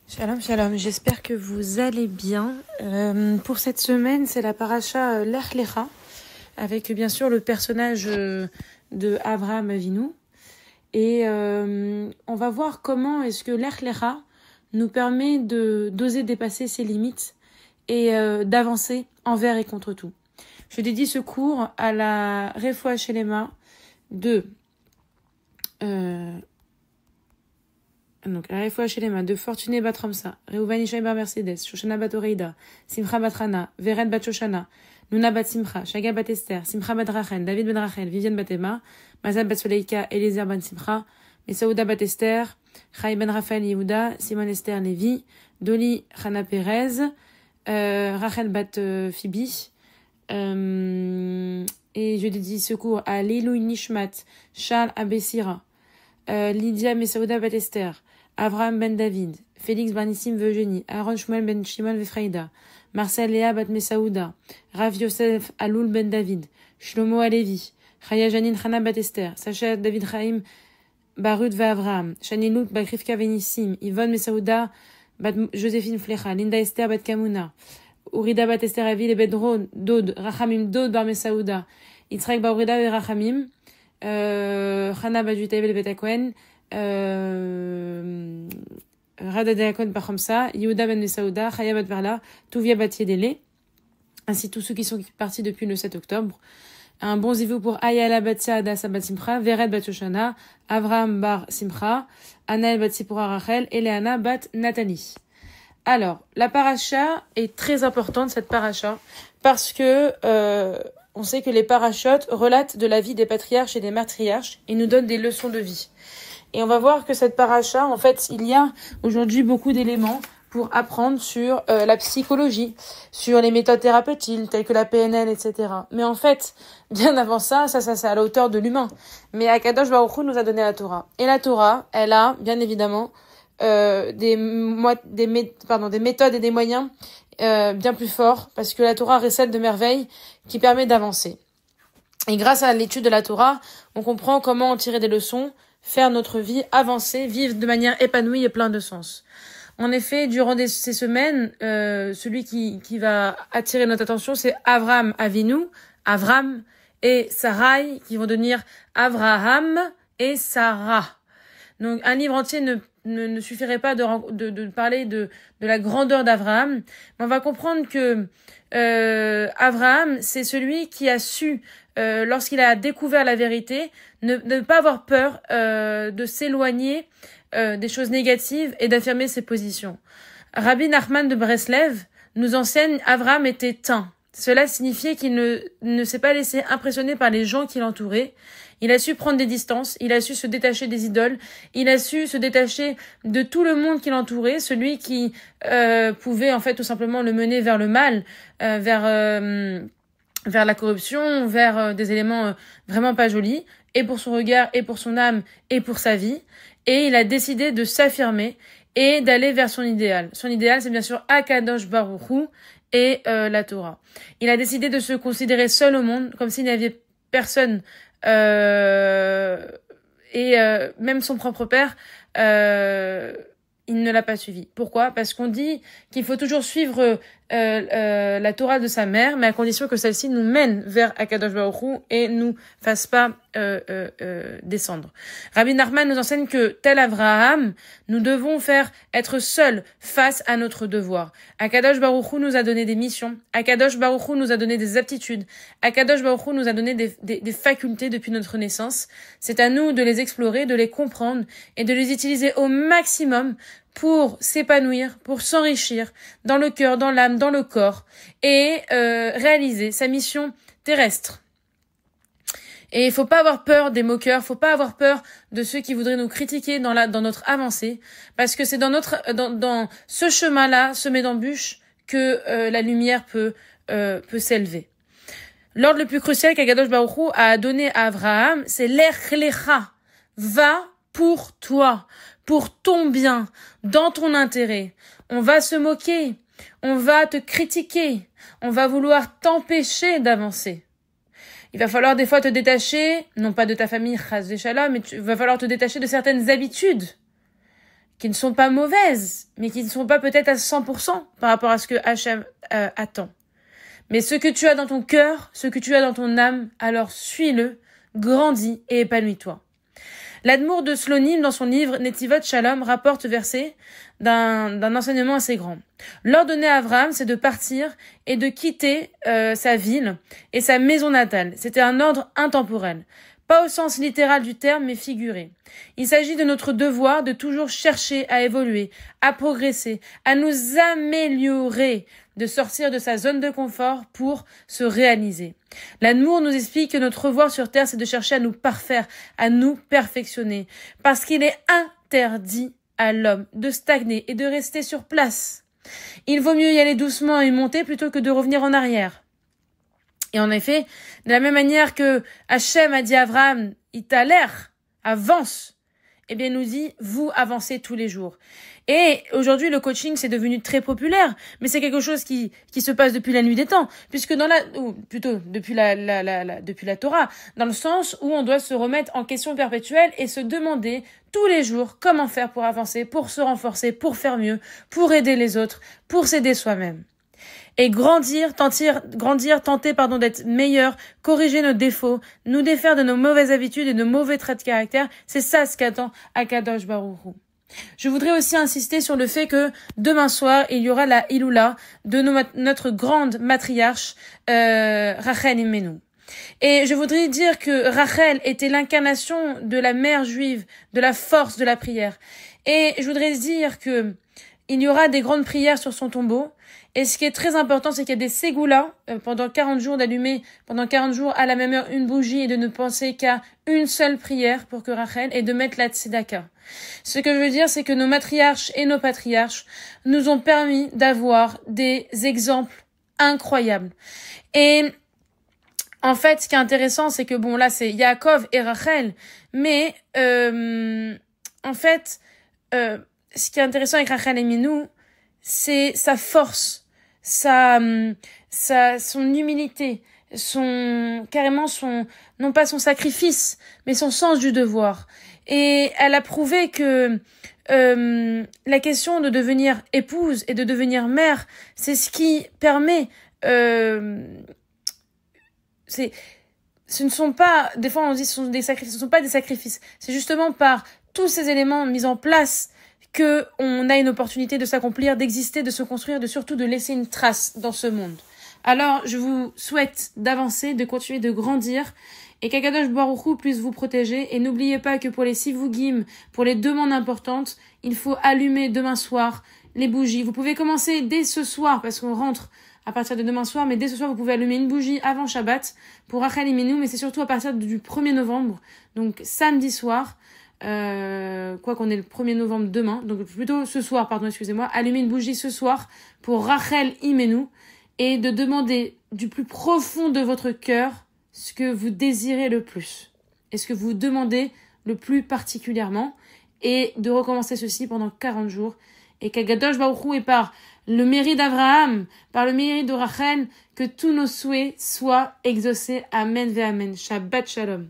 Shalom, shalom, j'espère que vous allez bien. Pour cette semaine, c'est la paracha Lech Lecha, avec bien sûr le personnage de Avraham Avinu. Et on va voir comment est-ce que Lech Lecha nous permet d'oser dépasser ses limites et d'avancer envers et contre tout. Je dédie ce cours à la Refoua Shelema de... Donc, la Refoua Shelema de Fortuné Bat Ramsa, Reuven Ishaï Bar Mercedes, Shoshana Bat Oreida, Simcha Bat Rana, Veren Bat Shoshana, Nuna Bat Simcha, Shaga Bat Esther, Simcha Bat Rachel, David Ben Rachel, Viviane Bat Emma, Mazal Bat Soleika, Eliezer Ben Simcha, Mesaouda Bat Esther, Chai Ben Raphaël Yehuda, Simon Esther Lévi, Doli Chana Perez, Rachel Bat Phoebe, et je dédie secours à Lilou Nishmat, Charles Abessira, Lydia Mesaouda Bat Esther, Avraham Ben David, Félix Barnissim Eugénie, Aaron Shmuel Ben Shimon Vefraïda, Marcel Léa Bat Mesaouda, Rav Yosef Aloul Ben David, Shlomo Alevi, Chaya Janine Chana Bat Esther, Sacha David Chaim Barut Avraham, Shani Lut Bat Rivka Venissim, Yvonne Mesaouda Bat Joséphine Flecha, Linda Esther Bat Kamuna, Urida Bat Esther Avil et Bedron Dod, Rachamim Dod Bar Mesaouda, Yitzhak Bar Urida et Rachamim, Chana Bat Jutayvel et Betakoen, Rada Deakon Pachomsa, Yehuda Ben Mesaouda, Chaya Bat Verla, Touvia Bat Yedele, ainsi tous ceux qui sont partis depuis le 7 octobre. Un bon zivou pour Ayala Bat Saada Bat Simcha, Vered Bat Shoshana, Avraham Bar Simcha, Anaël Bat Sipora Rachel, Eleana Bat Nathalie. Alors, la paracha est très importante, cette paracha, parce que on sait que les parachutes relatent de la vie des patriarches et des matriarches et nous donnent des leçons de vie. Et on va voir que cette paracha, en fait, il y a aujourd'hui beaucoup d'éléments pour apprendre sur la psychologie, sur les méthodes thérapeutiques telles que la PNL, etc. Mais en fait, bien avant ça c'est à la hauteur de l'humain. Mais Akadosh Baruch Hu nous a donné la Torah. Et la Torah, elle a, bien évidemment, des méthodes et des moyens bien plus forts, parce que la Torah récèle de merveilles qui permet d'avancer. Et grâce à l'étude de la Torah, on comprend comment en tirer des leçons, faire notre vie, avancer, vivre de manière épanouie et plein de sens. En effet, durant ces semaines, celui qui va attirer notre attention, c'est Avraham Avinu, Avram et Sarai, qui vont devenir Avraham et Sarah. Donc, un livre entier ne suffirait pas de parler de la grandeur d'Avraham, mais on va comprendre que Avraham, c'est celui qui a su, lorsqu'il a découvert la vérité, ne pas avoir peur de s'éloigner des choses négatives et d'affirmer ses positions. Rabbi Nachman de Breslev nous enseigne Avraham était tain. Cela signifiait qu'il ne s'est pas laissé impressionner par les gens qui l'entouraient. Il a su prendre des distances, il a su se détacher des idoles, il a su se détacher de tout le monde qui l'entourait, celui qui pouvait en fait tout simplement le mener vers le mal, vers la corruption, vers des éléments vraiment pas jolis, et pour son regard, et pour son âme, et pour sa vie. Et il a décidé de s'affirmer et d'aller vers son idéal. Son idéal, c'est bien sûr Akadosh Baruch Hu et la Torah. Il a décidé de se considérer seul au monde, comme s'il n'y avait personne, et même son propre père, il ne l'a pas suivi. Pourquoi ? Parce qu'on dit qu'il faut toujours suivre la Torah de sa mère, mais à condition que celle-ci nous mène vers Akadosh Baruch Hu et nous fasse pas descendre. Rabbi Nachman nous enseigne que, tel Avraham, nous devons être seuls face à notre devoir. Akadosh Baruch Hu nous a donné des missions. Akadosh Baruch Hu nous a donné des aptitudes. Akadosh Baruch Hu nous a donné des facultés depuis notre naissance. C'est à nous de les explorer, de les comprendre et de les utiliser au maximum pour s'épanouir, pour s'enrichir dans le cœur, dans l'âme, dans le corps et réaliser sa mission terrestre. Et il faut pas avoir peur des moqueurs, faut pas avoir peur de ceux qui voudraient nous critiquer dans notre avancée, parce que c'est dans ce chemin-là, semé d'embûches, que la lumière peut s'élever. L'ordre le plus crucial qu'Akadosh Baruch Hu a donné à Avraham, c'est Lech Lecha, va pour toi, pour ton bien, dans ton intérêt. On va se moquer, on va te critiquer, on va vouloir t'empêcher d'avancer. Il va falloir des fois te détacher, non pas de ta famille, chas v'shalom, mais il va falloir te détacher de certaines habitudes qui ne sont pas mauvaises, mais qui ne sont pas peut-être à 100% par rapport à ce que Hachem attend. Mais ce que tu as dans ton cœur, ce que tu as dans ton âme, alors suis-le, grandis et épanouis-toi. L'Admour de Slonim, dans son livre Netivot Shalom, rapporte verset d'un enseignement assez grand. L'ordonner à Abraham, c'est de partir et de quitter sa ville et sa maison natale. C'était un ordre intemporel. Pas au sens littéral du terme, mais figuré. Il s'agit de notre devoir de toujours chercher à évoluer, à progresser, à nous améliorer, de sortir de sa zone de confort pour se réaliser. L'Admour nous explique que notre devoir sur terre, c'est de chercher à nous parfaire, à nous perfectionner, parce qu'il est interdit à l'homme de stagner et de rester sur place. Il vaut mieux y aller doucement et monter plutôt que de revenir en arrière. Et en effet, de la même manière que Hachem a dit à Abraham, il t'a l'air, avance, eh bien, il nous dit, vous avancez tous les jours. Et aujourd'hui, le coaching, c'est devenu très populaire, mais c'est quelque chose qui se passe depuis la nuit des temps, puisque depuis la Torah, dans le sens où on doit se remettre en question perpétuelle et se demander tous les jours comment faire pour avancer, pour se renforcer, pour faire mieux, pour aider les autres, pour s'aider soi-même. Et tenter d'être meilleur, corriger nos défauts, nous défaire de nos mauvaises habitudes et de nos mauvais traits de caractère, c'est ça ce qu'attend Akadosh Baruch Hu. Je voudrais aussi insister sur le fait que demain soir, il y aura la Iloula de notre grande matriarche, Rachel Imenu. Et je voudrais dire que Rachel était l'incarnation de la mère juive, de la force de la prière. Et je voudrais dire que il y aura des grandes prières sur son tombeau. Et ce qui est très important, c'est qu'il y a des ségoulas, pendant 40 jours, d'allumer pendant 40 jours à la même heure une bougie et de ne penser qu'à une seule prière pour que Rachel, et de mettre la tzedaka. Ce que je veux dire, c'est que nos matriarches et nos patriarches nous ont permis d'avoir des exemples incroyables. Et en fait, ce qui est intéressant, c'est que bon, là, c'est Yaakov et Rachel, mais en fait, ce qui est intéressant avec Rachel Imenu, c'est sa force, son humilité, non pas son sacrifice, mais son sens du devoir. Et elle a prouvé que la question de devenir épouse et de devenir mère, c'est ce qui permet, ce ne sont pas, des fois on dit ce sont des sacrifices, ce ne sont pas des sacrifices. C'est justement par tous ces éléments mis en place que on a une opportunité de s'accomplir, d'exister, de se construire, surtout de laisser une trace dans ce monde. Alors, je vous souhaite d'avancer, de continuer de grandir, et qu'Akadosh Baruch Hu puisse vous protéger. Et n'oubliez pas que pour les sivugim, pour les demandes importantes, il faut allumer demain soir les bougies. Vous pouvez commencer dès ce soir, parce qu'on rentre à partir de demain soir, mais dès ce soir, vous pouvez allumer une bougie avant Shabbat pour Rachel Imenu, mais c'est surtout à partir du 1er novembre, donc samedi soir, quoi qu'on ait le 1er novembre demain, donc plutôt ce soir, allumer une bougie ce soir pour Rachel Imenu et de demander du plus profond de votre cœur ce que vous désirez le plus et ce que vous demandez le plus particulièrement, et de recommencer ceci pendant 40 jours, et qu'Akadosh Baruch Hu, et par le mérite d'Abraham, par le mérite de Rachel, que tous nos souhaits soient exaucés. Amen ve Amen. Shabbat Shalom.